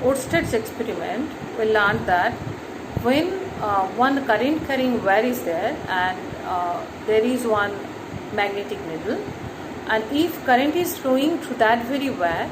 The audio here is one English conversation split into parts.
Oersted's experiment, we learned that when one current carrying wire is there and there is one magnetic needle, and if current is flowing through that very wire,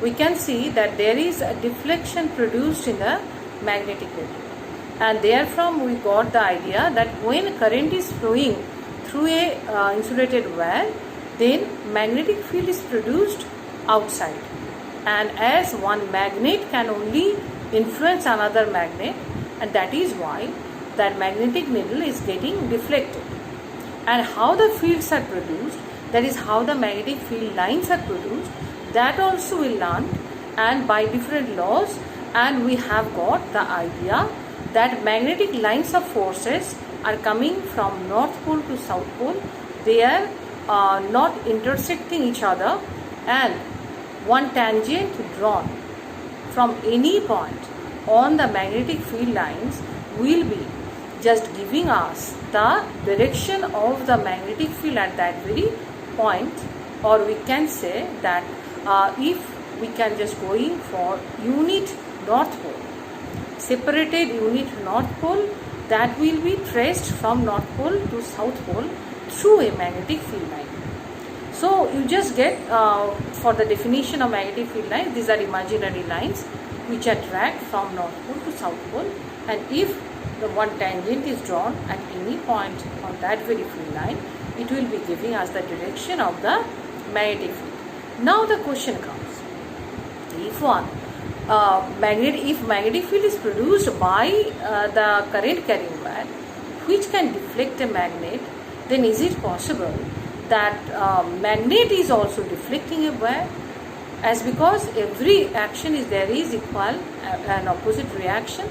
we can see that there is a deflection produced in the magnetic needle, and therefrom we got the idea that when current is flowing through a insulated wire, then magnetic field is produced outside, and as one magnet can only influence another magnet, and that is why that magnetic needle is getting deflected. And how the fields are produced, that is how the magnetic field lines are produced, that also we learned, and by different laws, and we have got the idea that magnetic lines of forces are coming from north pole to south pole. They are not intersecting each other, and one tangent drawn from any point on the magnetic field lines will be just giving us the direction of the magnetic field at that very point. Or we can say that if we can just going for unit north pole, separated unit north pole, that will be traced from north pole to south pole through a magnetic field line. So you just get for the definition of magnetic field line, these are imaginary lines which are dragged from north pole to south pole, and if the one tangent is drawn at any point on that very field line, it will be giving us the direction of the magnetic field. Now the question comes, if magnetic field is produced by the current carrying wire which can deflect a magnet, then is it possible that magnet is also deflecting a wire? As because every action is there is equal and opposite reaction,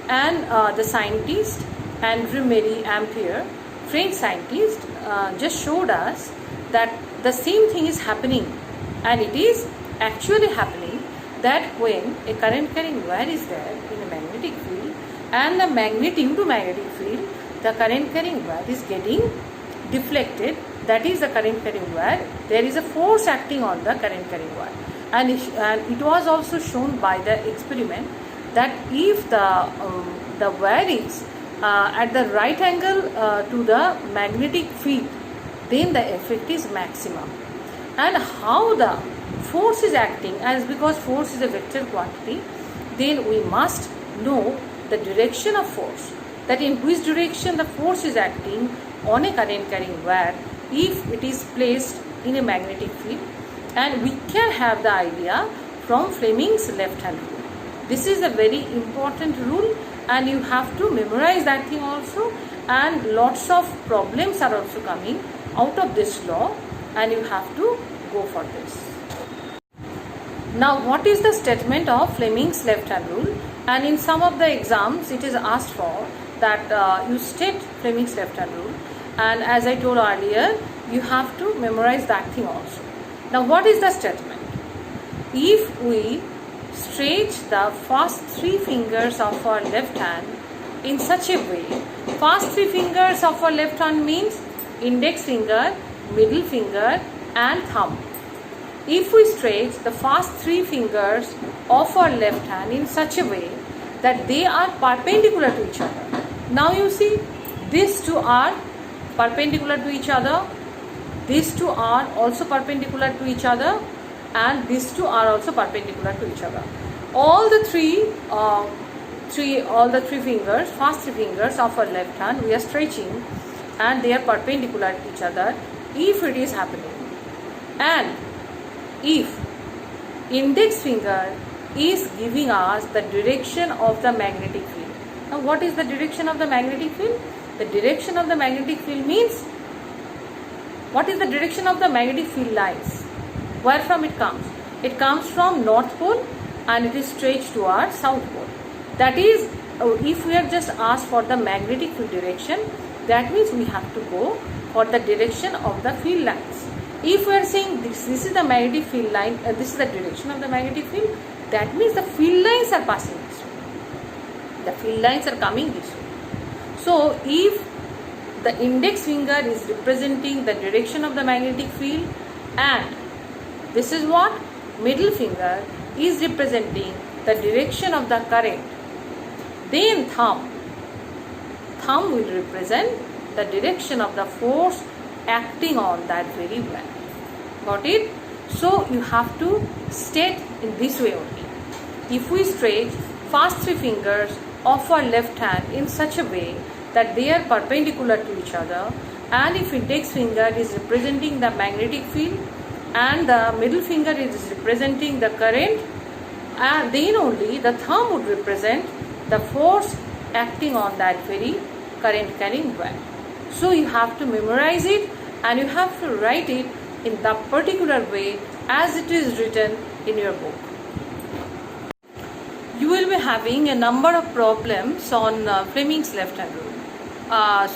and the scientist Andrew Mary Ampere, French scientist, just showed us that the same thing is happening, and it is actually happening that when a current carrying wire is there in a magnetic field, and the magnet into magnetic field, the current carrying wire is getting deflected. That is the current carrying wire. There is a force acting on the current carrying wire, and it was also shown by the experiment that if the wire is at the right angle to the magnetic field, then the effect is maximum. And how the force is acting, as because force is a vector quantity, then we must know the direction of force, that in which direction the force is acting on a current carrying wire if it is placed in a magnetic field, and we can have the idea from Fleming's left hand rule. This is a very important rule, and you have to memorize that thing also, and lots of problems are also coming out of this law, and you have to go for this. Now, what is the statement of Fleming's left hand rule? And in some of the exams it is asked for that you state Fleming's left hand rule, and as I told earlier, you have to memorize that thing also. Now, what is the statement? If we stretch the first three fingers of our left hand in such a way, first three fingers of our left hand means index finger, middle finger and thumb. If we stretch the first three fingers of our left hand in such a way that they are perpendicular to each other. Now you see, these two are perpendicular to each other, these two are also perpendicular to each other, and these two are also perpendicular to each other. All the three fingers, first three fingers of our left hand, we are stretching, and they are perpendicular to each other if it is happening. And if index finger is giving us the direction of the magnetic field. Now, what is the direction of the magnetic field? The direction of the magnetic field means, what is the direction of the magnetic field lines? Where from it comes? It comes from north pole and it is stretched to our south pole. That is, if we have just asked for the magnetic field direction, that means we have to go for the direction of the field lines. If we are saying this is the magnetic field line, this is the direction of the magnetic field, that means the field lines are passing this way. The field lines are coming this way. So, if the index finger is representing the direction of the magnetic field, and this is what middle finger is representing the direction of the current, then thumb will represent the direction of the force acting on that very wire. Got it? So you have to state in this way only. If we stretch first three fingers of our left hand in such a way that they are perpendicular to each other, and if index finger is representing the magnetic field and the middle finger is representing the current, then only the thumb would represent the force acting on that very current carrying wire. So you have to memorize it and you have to write it in the particular way as it is written in your book. You will be having a number of problems on Fleming's left hand rule.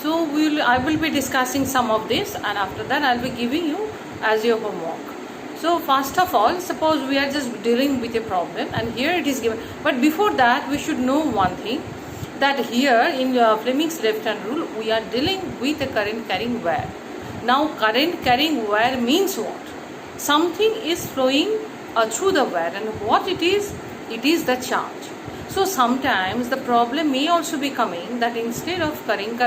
So I will be discussing some of this, and after that I will be giving you as your homework. So first of all, suppose we are just dealing with a problem and here it is given. But before that, we should know one thing, that here in Fleming's left hand rule, we are dealing with a current carrying wire. Now current carrying wire means what? Something is flowing through the wire, and what it is the charge. So sometimes the problem may also be coming that instead of current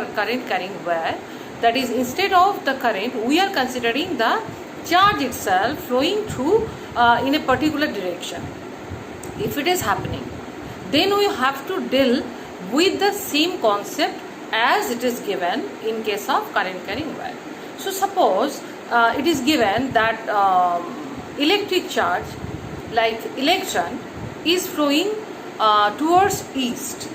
carrying wire, that is instead of the current, we are considering the charge itself flowing through in a particular direction. If it is happening, then we have to deal with the same concept as it is given in case of current carrying wire. So suppose it is given that electric charge like electron is flowing towards east.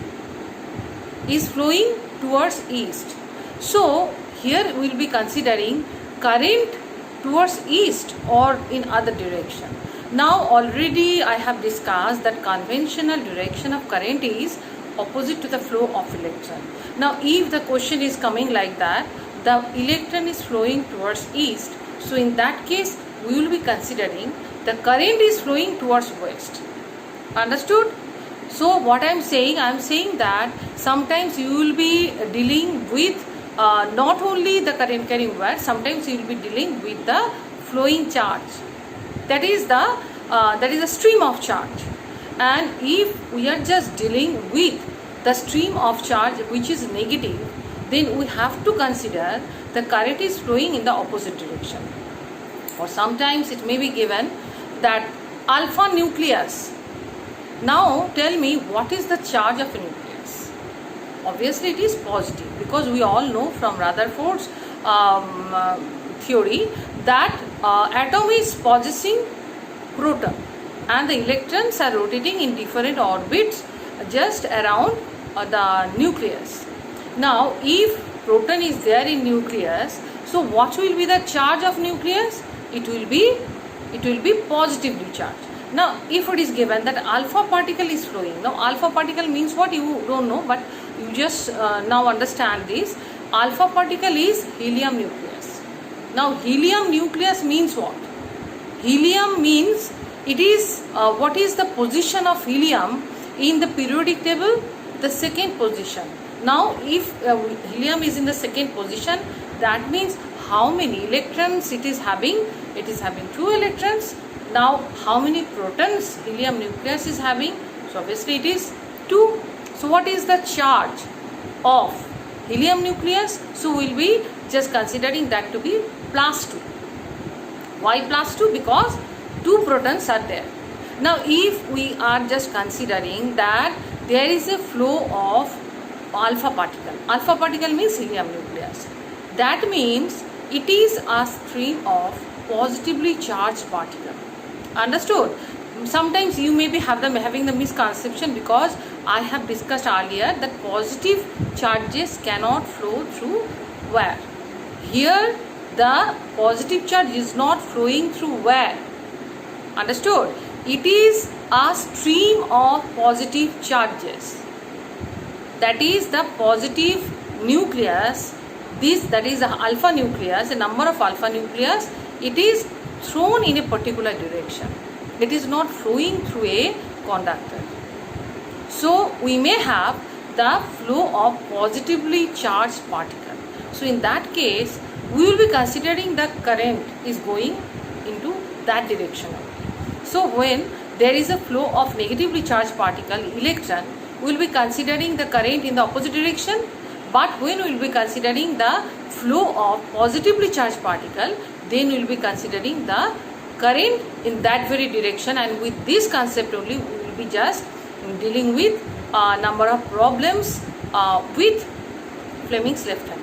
So here we will be considering current towards east or in other direction. Now already I have discussed that conventional direction of current is opposite to the flow of electron. Now if the question is coming like that, the electron is flowing towards east, so in that case we will be considering the current is flowing towards west. Understood? So what I am saying that sometimes you will be dealing with not only the current carrying wire, sometimes you will be dealing with the flowing charge. That is the stream of charge. And if we are just dealing with the stream of charge which is negative, then we have to consider the current is flowing in the opposite direction. Or sometimes it may be given that alpha nucleus. Now tell me, what is the charge of a nucleus? Obviously it is positive, because we all know from Rutherford's theory that atom is possessing proton and the electrons are rotating in different orbits just around the nucleus. Now if proton is there in nucleus, so what will be the charge of nucleus? It will be positively charged. Now if it is given that alpha particle is flowing, now alpha particle means what, you don't know, but you just now understand this. Alpha particle is helium nucleus. Now helium nucleus means what? Helium means it is what is the position of helium in the periodic table? The second position. Now if helium is in the second position, that means how many electrons it is having? It is having 2 electrons. Now how many protons helium nucleus is having? So obviously it is 2. So what is the charge of helium nucleus? So we will be just considering that to be +2. Why +2? Because 2 protons are there. Now if we are just considering that there is a flow of alpha particle means helium nucleus. That means it is a stream of positively charged particle. Understood? Sometimes you may be having the misconception, because I have discussed earlier that positive charges cannot flow through wire. Here the positive charge is not flowing through wire. Understood? It is a stream of positive charges. That is the positive nucleus. That is the alpha nucleus, a number of alpha nucleus. It is thrown in a particular direction. It is not flowing through a conductor. So we may have the flow of positively charged particle. So in that case, we will be considering the current is going into that direction only. So when there is a flow of negatively charged particle, electron, we will be considering the current in the opposite direction. But when we will be considering the flow of positively charged particle, then we will be considering the current in that very direction. And with this concept only, we will be just dealing with a number of problems with Fleming's left hand.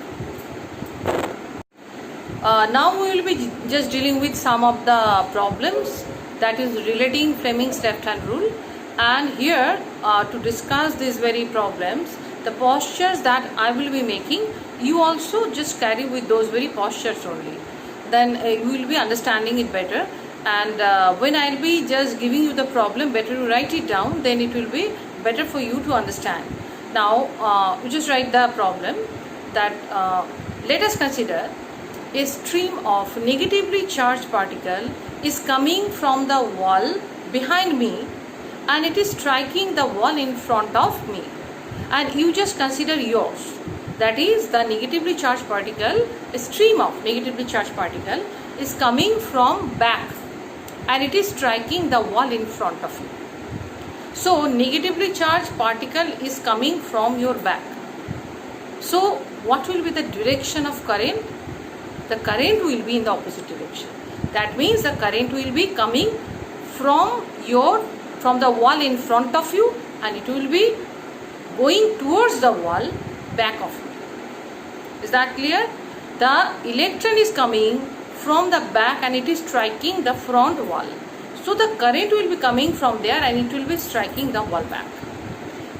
Now we will be just dealing with some of the problems that is relating Fleming's left hand rule. And here to discuss these very problems, the postures that I will be making, you also just carry with those very postures only. Then you will be understanding it better. And when I will be just giving you the problem, better to write it down, then it will be better for you to understand. Now you just write the problem that let us consider a stream of negatively charged particle is coming from the wall behind me and it is striking the wall in front of me. And you just consider yours. That is, the negatively charged particle, a stream of negatively charged particle is coming from back and it is striking the wall in front of you. So negatively charged particle is coming from your back. So what will be the direction of current? The current will be in the opposite direction. That means the current will be coming from the wall in front of you and it will be going towards the wall back of you. Is that clear? The electron is coming from the back and it is striking the front wall. So the current will be coming from there and it will be striking the wall back.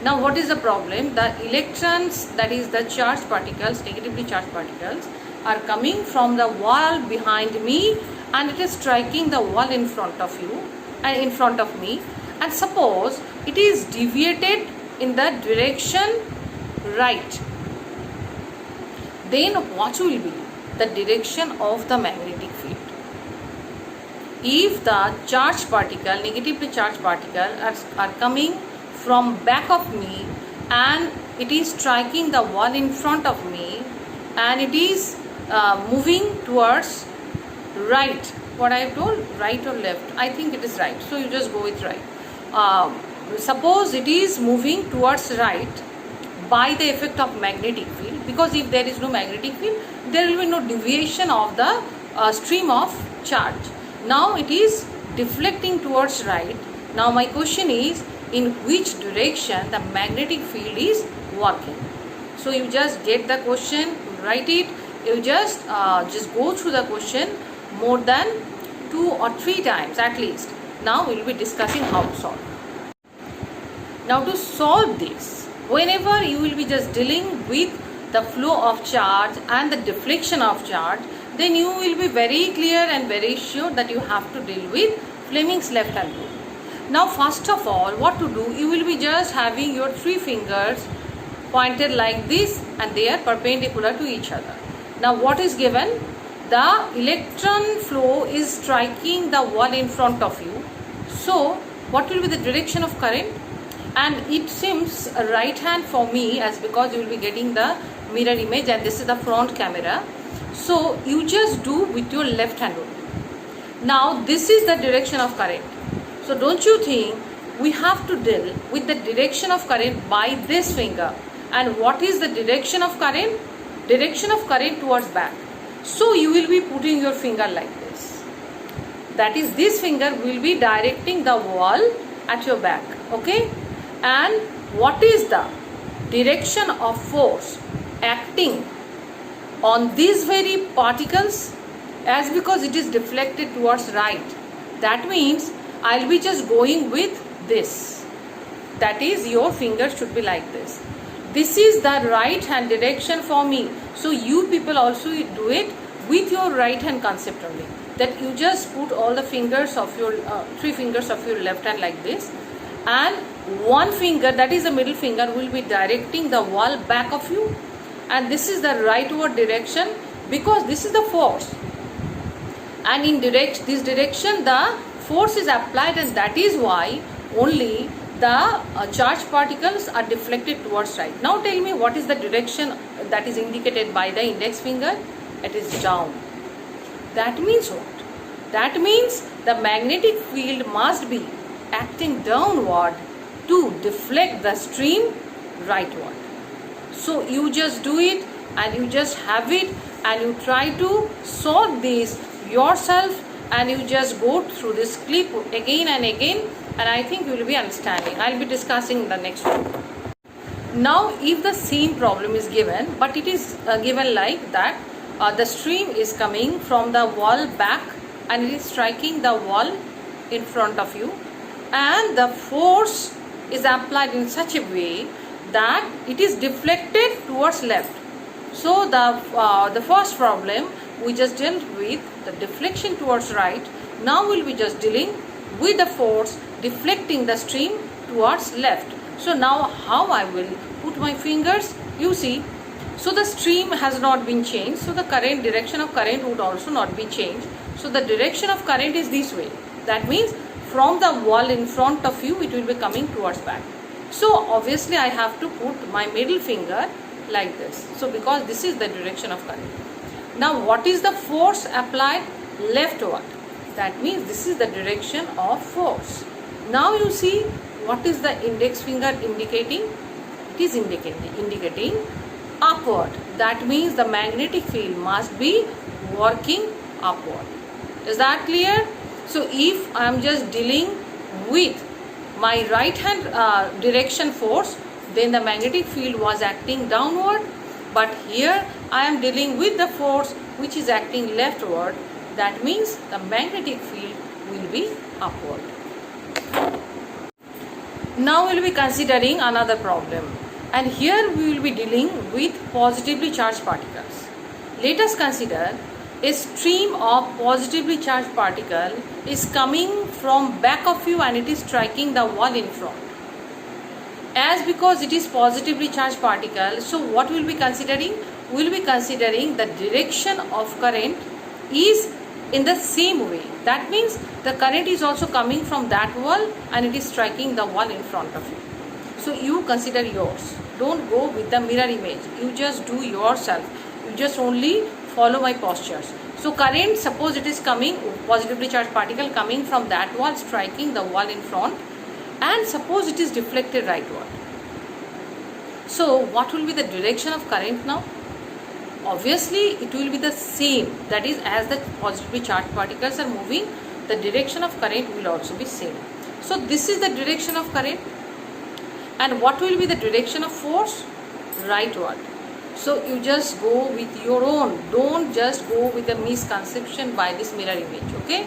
Now what is the problem? The electrons, that is the charged particles, negatively charged particles, are coming from the wall behind me and it is striking the wall in front of you and in front of me. And suppose it is deviated in the direction right, then what will be the direction of the magnetic field? If the charged particle, negatively charged particle are coming from back of me and it is striking the wall in front of me and it is moving towards right, what I have told, right or left? I think it is right, so you just go with right. Suppose it is moving towards right by the effect of magnetic field, because if there is no magnetic field, there will be no deviation of the stream of charge. Now it is deflecting towards right. Now my question is, in which direction the magnetic field is working? So you just get the question, write it. You just go through the question more than 2 or 3 times at least. Now we will be discussing how to solve. Now to solve this, whenever you will be just dealing with the flow of charge and the deflection of charge, then you will be very clear and very sure that you have to deal with Fleming's left hand rule. Now first of all, what to do? You will be just having your 3 fingers pointed like this and they are perpendicular to each other. Now what is given? The electron flow is striking the wall in front of you. So what will be the direction of current? And it seems right hand for me, as because you will be getting the mirror image and this is the front camera. So you just do with your left hand only. Now this is the direction of current. So don't you think we have to deal with the direction of current by this finger? And what is the direction of current? Direction of current towards back. So you will be putting your finger like this. That is, this finger will be directing the wall at your back. Okay? And what is the direction of force acting on these very particles? As because it is deflected towards right, that means I will be just going with this. That is, your finger should be like this. This is the right hand direction for me. So you people also do it with your right hand concept only. That you just put all the fingers of your 3 fingers of your left hand like this, and one finger, that is the middle finger, will be directing the wall back of you, and this is the rightward direction because this is the force, and in this direction the force is applied, and that is why only the charged particles are deflected towards right. Now tell me, what is the direction that is indicated by the index finger? It is down. That means what? That means the magnetic field must be acting downward to deflect the stream rightward. So you just do it and you just have it and you try to solve this yourself, and you just go through this clip again and again, and I think you will be understanding. I'll be discussing in the next one. Now if the same problem is given, but it is given like that, the stream is coming from the wall back and it is striking the wall in front of you, and the force is applied in such a way that it is deflected towards left. So the first problem we just dealt with the deflection towards right. Now we'll be just dealing with the force deflecting the stream towards left. So now how I will put my fingers, you see. So the stream has not been changed, so the current direction of current would also not be changed. So the direction of current is this way. That means from the wall in front of you it will be coming towards back. So obviously I have to put my middle finger like this. So because this is the direction of current. Now what is the force applied? Leftward. That means this is the direction of force. Now you see what is the index finger indicating? It is indicating upward. That means the magnetic field must be working upward. Is that clear? So if I am just dealing with my right hand direction force, then the magnetic field was acting downward, but here I am dealing with the force which is acting leftward. That means the magnetic field will be upward. Now we will be considering another problem, and here we will be dealing with positively charged particles. Let us consider a stream of positively charged particle is coming from back of you and it is striking the wall in front. As because it is positively charged particle, so what we will be considering? We will be considering the direction of current is in the same way. That means the current is also coming from that wall and it is striking the wall in front of you. So you consider yours. Don't go with the mirror image. You just do yourself. You just only follow my postures. So current, suppose it is coming, positively charged particle coming from that wall striking the wall in front, and suppose it is deflected rightward. So what will be the direction of current now? Obviously it will be the same. That is, as the positively charged particles are moving, the direction of current will also be same. So this is the direction of current. And what will be the direction of force? Rightward. So you just go with your own. Don't just go with the misconception by this mirror image. Okay.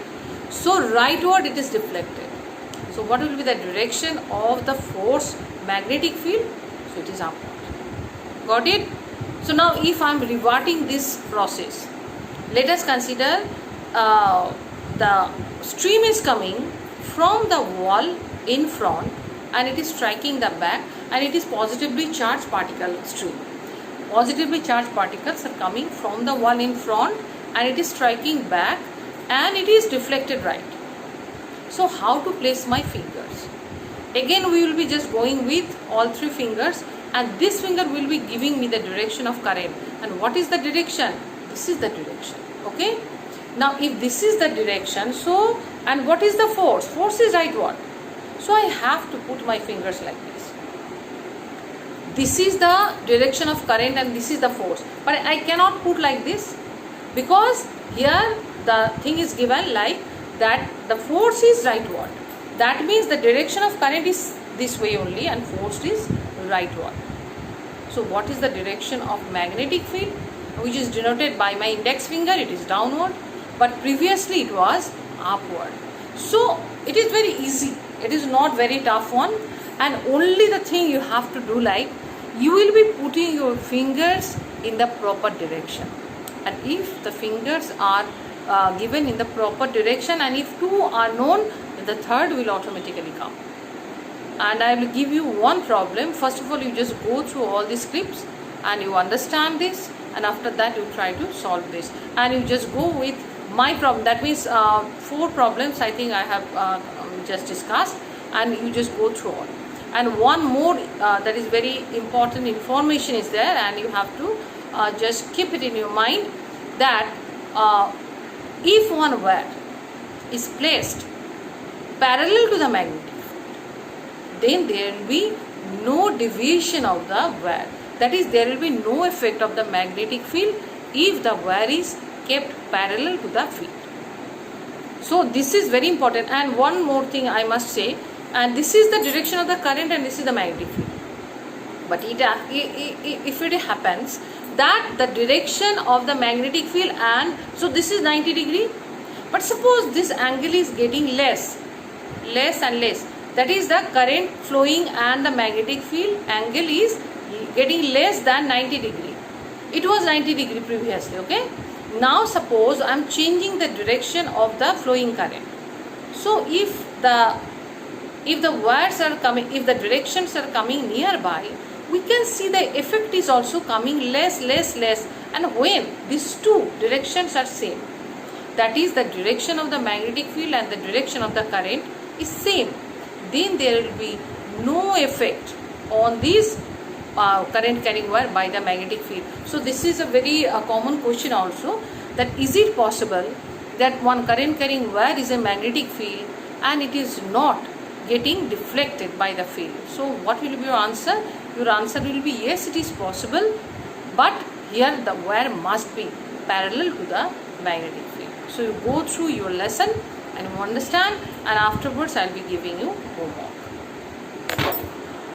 So rightward it is deflected. So what will be the direction of the force magnetic field? So it is upward. Got it? So now if I am reverting this process, let us consider the stream is coming from the wall in front and it is striking the back, and it is positively charged particle stream. Positively charged particles are coming from the wall in front and it is striking back and it is deflected right. So how to place my fingers? Again we will be just going with all three fingers, and this finger will be giving me the direction of current. And what is the direction? This is the direction. Okay. Now if this is the direction, so, and what is the force? Force is rightward. So I have to put my fingers like this. This is the direction of current and this is the force. But I cannot put like this because here the thing is given like that the force is rightward. That means the direction of current is this way only and force is rightward. So what is the direction of magnetic field, which is denoted by my index finger? It is downward, but previously it was upward. So it is very easy. It is not very tough one, and only the thing you have to do, like you will be putting your fingers in the proper direction, and if the fingers are given in the proper direction and if two are known, then the third will automatically come. And I will give you one problem. First of all, you just go through all these scripts and you understand this, and after that you try to solve this, and you just go with my problem. That means 4 problems I think I have just discussed, and you just go through all. And one more that is very important information is there, and you have to just keep it in your mind, that if one wire is placed parallel to the magnetic then there will be no deviation of the wire. That is, there will be no effect of the magnetic field if the wire is kept parallel to the field. So this is very important. And one more thing I must say, and this is the direction of the current and this is the magnetic field. But if it happens that the direction of the magnetic field, and so this is 90 degree, but suppose this angle is getting less and less, that is the current flowing and the magnetic field angle is getting less than 90 degree. It was 90 degree previously, okay? Now suppose I am changing the direction of the flowing current. So if the wires are coming, if the directions are coming nearby, we can see the effect is also coming less, and when these two directions are same, that is the direction of the magnetic field and the direction of the current is same, then there will be no effect on this current carrying wire by the magnetic field. So this is a very common question also, that is it possible that one current carrying wire is a magnetic field and it is not getting deflected by the field? So what will be your answer? Your answer will be yes, it is possible, but here the wire must be parallel to the magnetic field. So you go through your lesson and you understand, and afterwards I will be giving you homework.